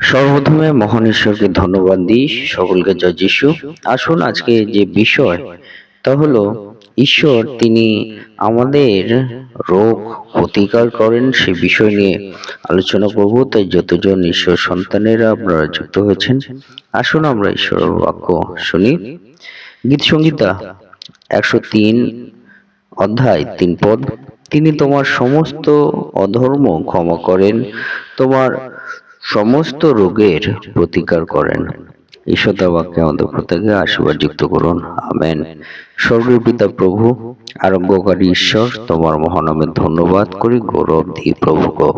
সর্বপ্রথমে মহান ঈশ্বরকে ধন্যবাদ দিই, সকলকে জয় যিশু। আসুন আজকে যে বিষয় তা হলো ঈশ্বর তিনি আমাদের রোগ প্রতিকার করেন সে বিষয় নিয়ে আলোচনা করব। তাই যতজন ঈশ্বর সন্তানেরা আপনারা যুক্ত হয়েছেন, আসুন আমরা ঈশ্বরের বাক্য শুনি। গীত সংহিতা 103 অধ্যায় 3 পদ। তিনি তোমার সমস্ত অধর্ম ক্ষমা করেন, তোমার সমস্ত রোগের প্রতিকার করেন। ঈশ্বর তার বাক্যে আমাদের প্রত্যেকে আশীর্বাদ যুক্ত করুন, আমেন। স্বর্গীয় পিতা প্রভু, আরোগ্যকারী ঈশ্বর, তোমার মহানামে ধন্যবাদ করি, গৌরব দিই প্রভু গো।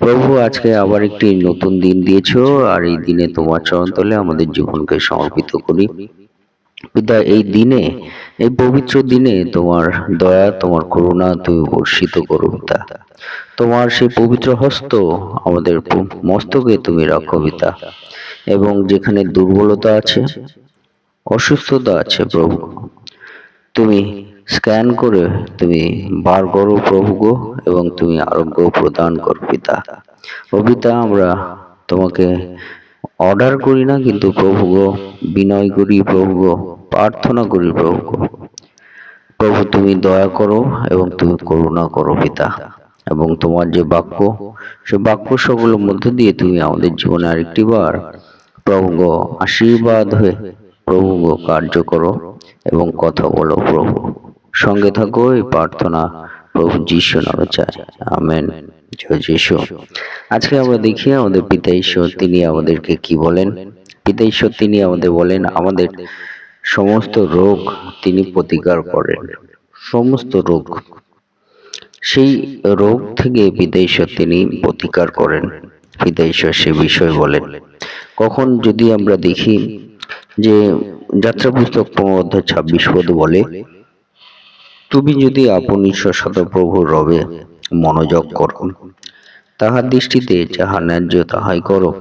প্রভু, আজকে আবার একটি নতুন দিন দিয়েছো, আর এই দিনে তোমার চরণতলে আমাদের জীবনকে সমর্পিত করি। পিতা, এই দিনে, এই পবিত্র দিনে তোমার দয়া, তোমার করুণা তুমি বর্ষিত করো পিতা। তোমার সেই পবিত্র হস্ত আমাদের মস্তকে তুমি রাখো পিতা, এবং যেখানে দুর্বলতা আছে, অসুস্থতা আছে প্রভু, তুমি স্ক্যান করে তুমি বার করো প্রভু গো, এবং তুমি আরোগ্য প্রদান করো পিতা। ও পিতা, আমরা তোমাকে অর্ডার করি না, কিন্তু প্রভু গো বিনয় করি প্রভু গো, প্রার্থনা করি প্রভু গো। প্রভু, তুমি দয়া করো এবং তুমি করুণা করো পিতা, এবং তোমার যে বাক্য, সে বাক্য সকলের মধ্যে দিয়ে তুমি আমাদের জীবনে আরেকটি বার প্রভু গো আশীর্বাদ হয়ে প্রভু গো কার্য করো এবং কথা বলো প্রভু। সঙ্গে থাকো এই প্রার্থনা প্রভু যিশু নামে চাই, আমেন। জয় যিশু। আজকে আমরা দেখি আমাদের পিতা ঈশ্বর তিনি আমাদেরকে কি বলেন। পিতা ঈশ্বর তিনি আমাদের বলেন, আমাদের সমস্ত রোগ তিনি প্রতিকার করেন। সমস্ত রোগ, সেই রোগ থেকে পিতা ঈশ্বর তিনি প্রতিকার করেন। পিতা ঈশ্বর সে বিষয় বলেন। কখন যদি আমরা দেখি যে যাত্রা পুস্তক 15 অধ্যায় 26 পদ বলে, তুমি যদি আপন ঈশ্বর সদাপ্রভু রবে মনোযোগ করো, তাহার দৃষ্টিতে যাহা ন্যায্য তাহাই করো,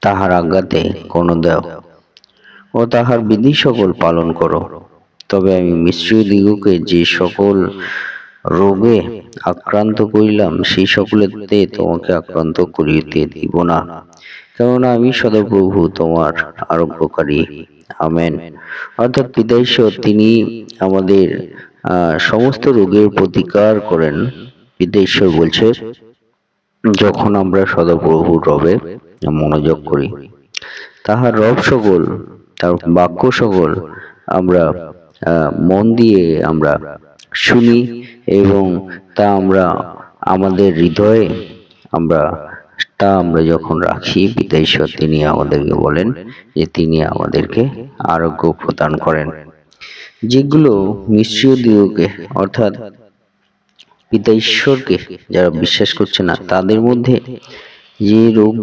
তাহার আজ্ঞাতে কোন দেও ও তাহার বিধি সকল পালন করো, তবে আমি মিশ্রীয় দিগকে যে সকল রোগে আক্রান্ত করিলাম সেই সকলেতে তোমাকে আক্রান্ত করিতে দিব না, কেননা আমি সদাপ্রভু তোমার আরোগ্যকারী, আমেন। অর্থাৎ পিতা ঈশ্বর তিনি আমাদের সমস্ত রোগের প্রতিকার করেন। পিতা ঈশ্বর বলছে, যখন আমরা সদাপ্রভুর রবে মনোযোগ করি, তাহার রব সকল, তার বাক্য সকল আমরা মন দিয়ে আমরা শুনি, এবং তা আমরা আমাদের হৃদয়ে আমরা যখন রাখি, পিতা ঈশ্বর তিনি আমাদেরকে বলেন যে তিনি আমাদেরকে আরোগ্য প্রদান করেন। যেগুলো মিশ্রীয় দিগকে, অর্থাৎ পিতা ঈশ্বরকে যারা বিশ্বাস করছে না, তাদের মধ্যে যে রোগ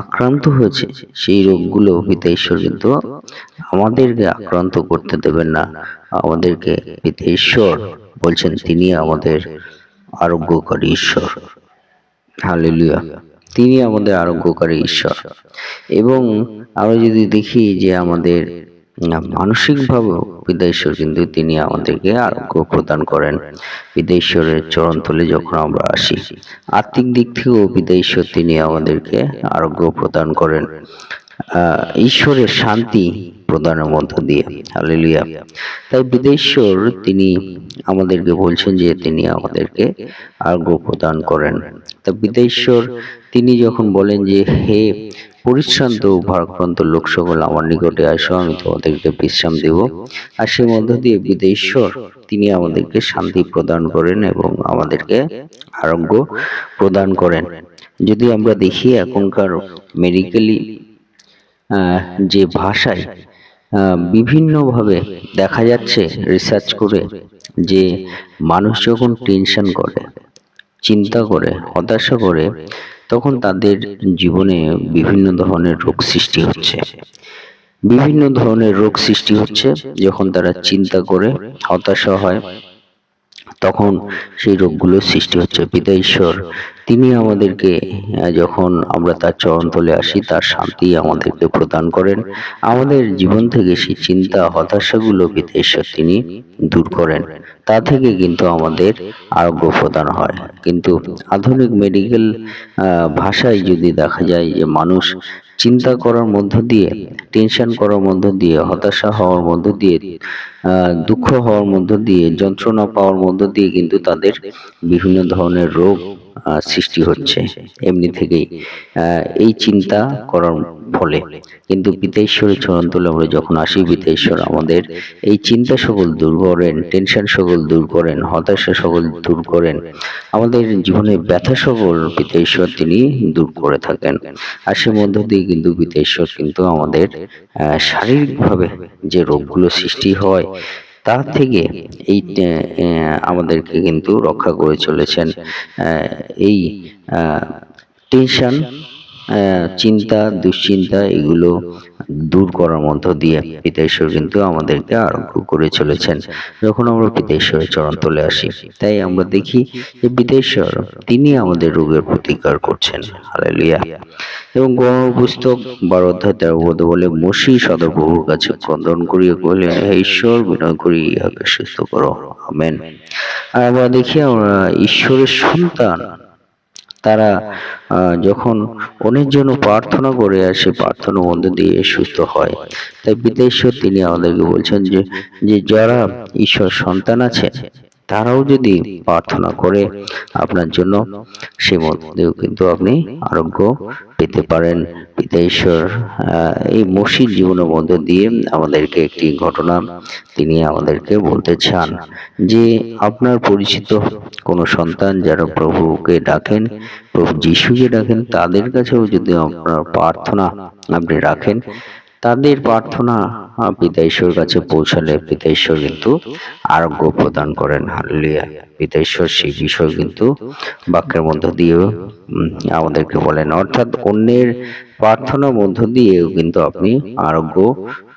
আক্রান্ত হয়েছে, সেই রোগগুলো পিতা ঈশ্বর কিন্তু আমাদেরকে আক্রান্ত করতে দেবেন না। আমাদেরকে পিতা ঈশ্বর বলছেন তিনি আমাদের আরোগ্যকারী ঈশ্বর, হালেলুয়া। তিনি আমাদের আরোগ্যকারী ঈশ্বর। এবং আমরা যদি দেখি যে আমাদের মানসিকভাবেও পিতা ঈশ্বর কিন্তু তিনি আমাদেরকে আরোগ্য প্রদান করেন। পিতা ঈশ্বরের চরণতলে যখন আমরা আসি, আত্মিক দিক থেকেও পিতা ঈশ্বর তিনি আমাদেরকে আরোগ্য প্রদান করেন, ঈশ্বরের শান্তি প্রদানের মধ্য দিয়ে, হালেলুয়া। তাই পিতা ঈশ্বর তিনি আমাদেরকে বলছেন যে তিনি আমাদেরকে আরোগ্য প্রদান করেন। তা পিতা ঈশ্বর তিনি যখন বলেন যে হে পরিশ্রান্ত ভারাক্রান্ত লোক সকল আমার নিকটে আসো, আমি তোমাদেরকে বিশ্রাম দেব, আর সে মধ্য দিয়ে পিতা ঈশ্বর তিনি আমাদেরকে শান্তি প্রদান করেন এবং আমাদেরকে আরোগ্য প্রদান করেন। যদি আমরা দেখি এখনকার মেডিকেলি যে ভাষায় বিভিন্নভাবে দেখা যাচ্ছে রিসার্চ করে, যে মানুষ যখন টেনশন করে, চিন্তা করে, হতাশা করে, তখন তাদের জীবনে বিভিন্ন ধরনের রোগ সৃষ্টি হচ্ছে। বিভিন্ন ধরনের রোগ সৃষ্টি হচ্ছে যখন তারা চিন্তা করে, হতাশা হয়, তখন সেই রোগগুলো সৃষ্টি হচ্ছে। পিতা ঈশ্বর তিনি আমাদেরকে যখন আমরা তার চরণতলে আসি, তার শান্তি আমাদেরকে প্রদান করেন। আমাদের জীবন থেকে সেই চিন্তা, হতাশাগুলো পিতা ঈশ্বর তিনি দূর করেন। তা থেকে কিন্তু আমাদের আরোগ্য প্রদান হয়। কিন্তু আধুনিক মেডিকেল ভাষায় যদি দেখা যায় যে মানুষ চিন্তা করার মধ্য দিয়ে, টেনশন করার মধ্য দিয়ে, হতাশা হওয়ার মধ্য দিয়ে, দুঃখ হওয়ার মধ্য দিয়ে, যন্ত্রণা পাওয়ার মধ্য দিয়ে কিন্তু তাদের বিভিন্ন ধরনের রোগ সৃষ্টি হচ্ছে এমনি থেকেই, এই চিন্তা করার ফলে। কিন্তু পিতা ঈশ্বরের চরণ তলে আমরা যখন আসি, পিতা ঈশ্বর আমাদের এই চিন্তা সকল দূর করেন, টেনশন সকল দূর করেন, হতাশা সকল দূর করেন, আমাদের জীবনে ব্যথা সকল পিতা ঈশ্বর তিনি দূর করে থাকেন। আর সে মধ্য দিয়ে কিন্তু পিতা ঈশ্বর কিন্তু আমাদের শারীরিকভাবে যে রোগগুলো সৃষ্টি হয় তার থেকে এই আমাদেরকে কিন্তু রক্ষা করে চলেছেন। এই টেনশন, চিন্তা, দুশ্চিন্তা এগুলো দূর করার মধ্য দিয়ে পিতা ঈশ্বর কিন্তু আমাদেরকে আরোগ্য করে চলেছেন যখন আমরা পিতা ঈশ্বরের চরণ তলে আসি। তাই আমরা দেখি যে পিতা ঈশ্বর তিনি আমাদের রোগের প্রতিকার করছেন। হালেলুয়া। এবং গণনা পুস্তক 12 অধ্যায় 13 পদে বলে, মসি সদাপ্রভুর কাছে ক্রন্দন করিয়া কহিলেন, হে ঈশ্বর, বিনয় করি ইহাকে সুস্থ করো। আমেন। আর আমরা দেখি আমরা ঈশ্বরের সন্তান তারা যখন অন্যের জন্য প্রার্থনা করে আর সে প্রার্থনার মধ্যে দিয়ে সুস্থ হয়। তাই পিতা ঈশ্বর তিনি আমাদেরকে বলছেন যে যারা ঈশ্বর সন্তান আছে তারাও যদি প্রার্থনা করে আপনার জন্য, সে মধ্যেও কিন্তু আপনি আরোগ্য পেতে পারেন। পিতা ঈশ্বর এই মসির জীবনের মধ্যে দিয়ে আমাদেরকে একটি ঘটনা তিনি আমাদেরকে বলতে চান যে আপনার পরিচিত কোনো সন্তান যারা প্রভুকে ডাকেন, প্রভু যিশুকে ডাকেন, তাদের কাছেও যদি আপনার প্রার্থনা আপনি রাখেন, তাদের প্রার্থনা পিতা ঈশ্বরের কাছে পৌঁছালে পিতা ঈশ্বর কিন্তু আরোগ্য প্রদান করেন। হালেলুয়া। পিতা ঈশ্বর সেই বিষয় কিন্তু বাক্যের মধ্য দিয়েও আমাদেরকে বলেন, অর্থাৎ অন্যের প্রার্থনার মধ্য দিয়েও কিন্তু আপনি আরোগ্য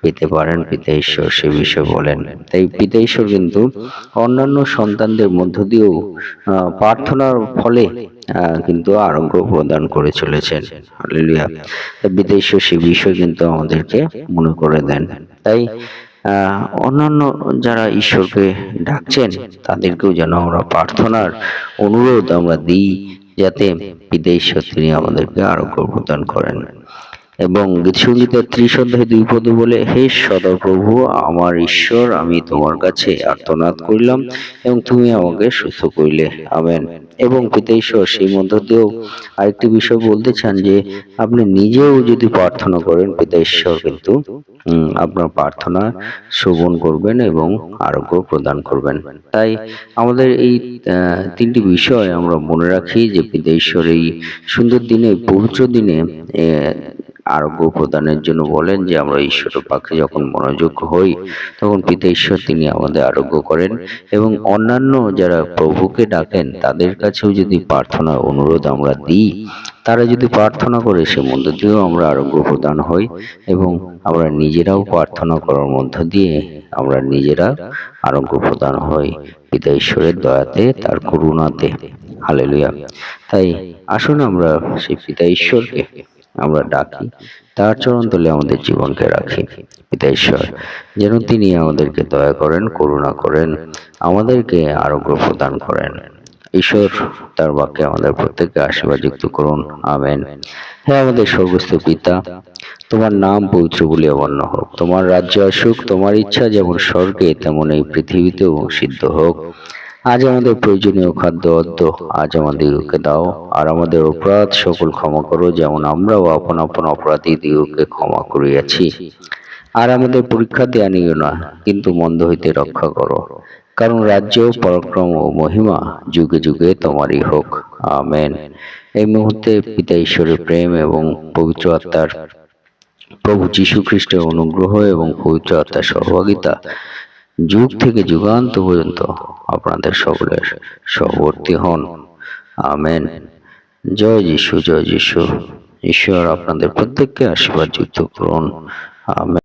পেতে পারেন। পিতা ঈশ্বর সে বিষয় বলেন। তাই পিতা ঈশ্বর কিন্তু অন্যান্য সন্তানদের মধ্য দিয়েও প্রার্থনার ফলে কিন্তু আরোগ্য প্রদান করে চলেছেন। হালেলুয়া। পিতা ঈশ্বর সে বিষয় কিন্তু আমাদেরকে মনে করে দেন। তাই অন্যান্য যারা ঈশ্বরকে ডাকছেন তাদেরকেও যেন আমরা প্রার্থনার অনুরোধ আমরা দিই, যাতে পিতা ঈশ্বর তিনি আমাদেরকে আরোগ্য প্রদান করেন। এবং গীতসংগীতের 30 অধ্যায় 2 পদে বলে, হে সদাপ্রভু আমার ঈশ্বর, আমি তোমার কাছে আর্তনাদ করিলাম এবং তুমি আমাকে সুস্থ করিলে। আমেন। এবং পিতা ঈশ্বর সেই মধ্য দিয়েও আরেকটি বিষয় বলতে চান যে আপনি নিজেও যদি প্রার্থনা করেন, পিতা ঈশ্বর কিন্তু আপনার প্রার্থনা শ্রবণ করবেন এবং আরোগ্য প্রদান করবেন। তাই আমাদের এই তিনটি বিষয় আমরা মনে রাখি যে পিতা ঈশ্বর এই সুন্দর দিনে, পবিত্র দিনে আরোগ্য প্রদানের জন্য বলেন যে আমরা ঈশ্বরের পাখে যখন মনোযোগ হই তখন পিতা ঈশ্বর তিনি আমাদের আরোগ্য করেন। এবং অন্যান্য যারা প্রভুকে ডাকেন তাদের কাছেও যদি প্রার্থনার অনুরোধ আমরা দিই, তারা যদি প্রার্থনা করে সে মধ্য দিয়েও আমরা আরোগ্য প্রদান হই এবং আমরা নিজেরাও প্রার্থনা করার মধ্য দিয়ে আমরা নিজেরা আরোগ্য প্রদান হই পিতা ঈশ্বরের দয়াতে, তার করুণাতে। হালেলুয়া। তাই আসুন আমরা সেই পিতা ঈশ্বরকে আমরা ডাকি, তার চরণ তলে আমাদের জীবনকে রাখি। পিতা ঈশ্বর যেন তিনি আমাদেরকে দয়া করেন, করুণা করেন, আমাদেরকে আরোগ্য প্রদান করেন। ঈশ্বর তার বাক্যে আমাদের প্রত্যেককে আশীর্বাদ যুক্ত করুন। আমেন। হে আমাদের স্বর্গস্থ পিতা, তোমার নাম পবিত্র বলিয়া গণ্য হোক। তোমার রাজ্য আসুক, তোমার ইচ্ছা যেমন স্বর্গে তেমন এই পৃথিবীতেও সিদ্ধ হোক। আজ আমাদের প্রয়োজনীয় খাদ্য অদ্য আজ আমাদিগকে দাও, আর আমাদের অপরাধ সকল ক্ষমা করো, যেমন আমরাও আপন আপন অপরাধীদিগকে ক্ষমা করিয়াছি। আর আমাদের পরীক্ষাতে আনিও না, কিন্তু মন্দ হইতে রক্ষা করো, কারণ রাজ্য, পরাক্রম ও মহিমা যুগে যুগে তোমারই হোক। আমেন। এই মুহূর্তে পিতা ঈশ্বরের প্রেম এবং পবিত্র আত্মার, প্রভু যীশু খ্রিস্টের অনুগ্রহ এবং পবিত্র আত্মার সহভাগিতা যুগ থেকে যুগান্ত পর্যন্ত আপনাদের সকলের সহবর্তী হন। আমেন। জয় যীশু, জয় যীশু। ঈশ্বর আপনাদের প্রত্যেককে আশীর্বাদ যুক্ত করুন। আমেন।